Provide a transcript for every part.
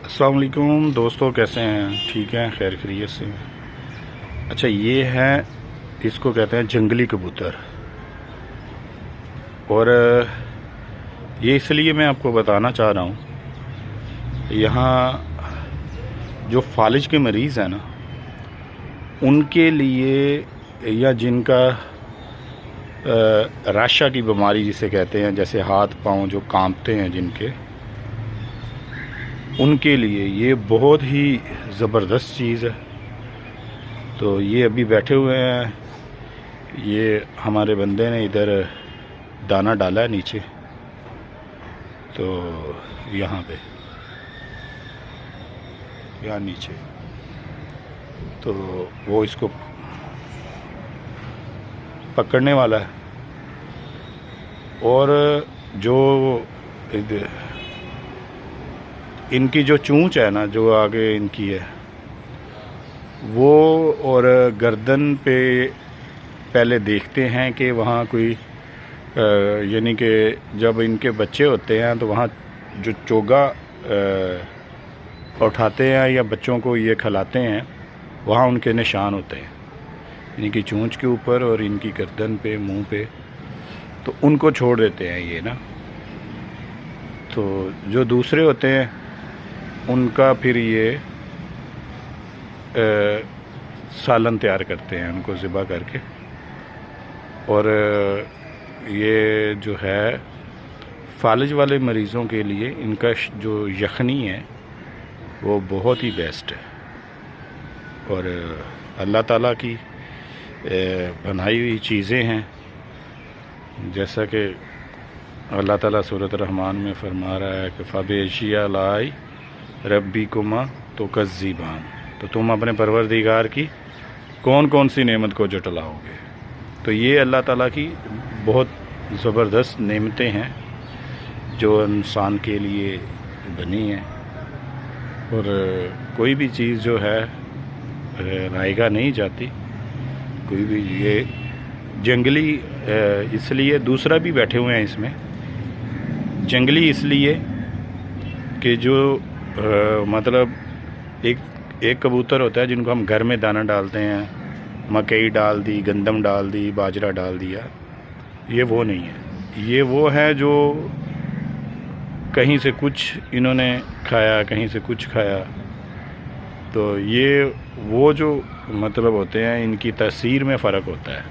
السلام علیکم دوستو، کیسے ہیں؟ ٹھیک ہیں؟ خیر خیریت سے ہیں؟ اچھا، یہ ہے، اس کو کہتے ہیں جنگلی کبوتر، اور یہ اس لیے میں آپ کو بتانا چاہ رہا ہوں، یہاں جو فالج کے مریض ہیں نا، ان کے لیے، یا جن کا راشا کی بیماری جسے کہتے ہیں، جیسے ہاتھ پاؤں جو کانپتے ہیں جن کے، ان کے لیے یہ بہت ہی زبردست چیز ہے۔ تو یہ ابھی بیٹھے ہوئے ہیں، یہ ہمارے بندے نے ادھر دانہ ڈالا ہے نیچے، تو یہاں پہ، یہاں نیچے، تو وہ اس کو پکڑنے والا ہے، اور جو ان کی جو چونچ ہے نا، جو آگے ان کی ہے، وہ اور گردن پہ پہلے دیکھتے ہیں کہ وہاں کوئی یعنی کہ جب ان کے بچے ہوتے ہیں تو وہاں جو چوگا اٹھاتے ہیں یا بچوں کو یہ کھلاتے ہیں، وہاں ان کے نشان ہوتے ہیں، ان کی چونچ کے اوپر اور ان کی گردن پہ، منہ پہ، تو ان کو چھوڑ دیتے ہیں یہ نا۔ تو جو دوسرے ہوتے ہیں ان کا پھر یہ سالن تیار کرتے ہیں، ان کو ذبح کر کے، اور یہ جو ہے فالج والے مریضوں کے لیے ان کا جو یخنی ہے وہ بہت ہی بیسٹ ہے، اور اللہ تعالیٰ کی بنائی ہوئی چیزیں ہیں، جیسا کہ اللہ تعالیٰ سورۃ الرحمن میں فرما رہا ہے کہ فَبِأَيِّ آلَاءِ رَبِّكُمَا تُكَذِّبَانِ، تو تم اپنے پروردگار کی کون کون سی نعمت کو جٹلاؤ گے۔ تو یہ اللہ تعالیٰ کی بہت زبردست نعمتیں ہیں جو انسان کے لیے بنی ہیں، اور کوئی بھی چیز جو ہے رائگاں نہیں جاتی، کوئی بھی۔ یہ جنگلی اس لیے، دوسرا بھی بیٹھے ہوئے ہیں اس میں، جنگلی اس لیے کہ جو مطلب ایک کبوتر ہوتا ہے جن کو ہم گھر میں دانہ ڈالتے ہیں، مکئی ڈال دی، گندم ڈال دی، باجرہ ڈال دیا، یہ وہ نہیں ہے۔ یہ وہ ہے جو کہیں سے کچھ انہوں نے کھایا، کہیں سے کچھ کھایا، تو یہ وہ جو مطلب ہوتے ہیں، ان کی تاثیر میں فرق ہوتا ہے۔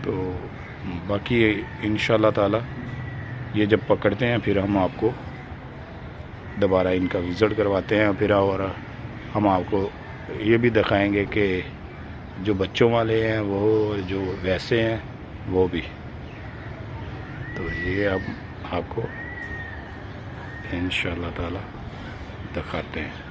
تو باقی انشاءاللہ تعالی یہ جب پکڑتے ہیں پھر ہم آپ کو دوبارہ ان کا وزٹ کرواتے ہیں، پھر اور ہم آپ کو یہ بھی دکھائیں گے کہ جو بچوں والے ہیں وہ، جو ویسے ہیں وہ بھی۔ تو یہ اب آپ کو انشاءاللہ تعالی دکھاتے ہیں۔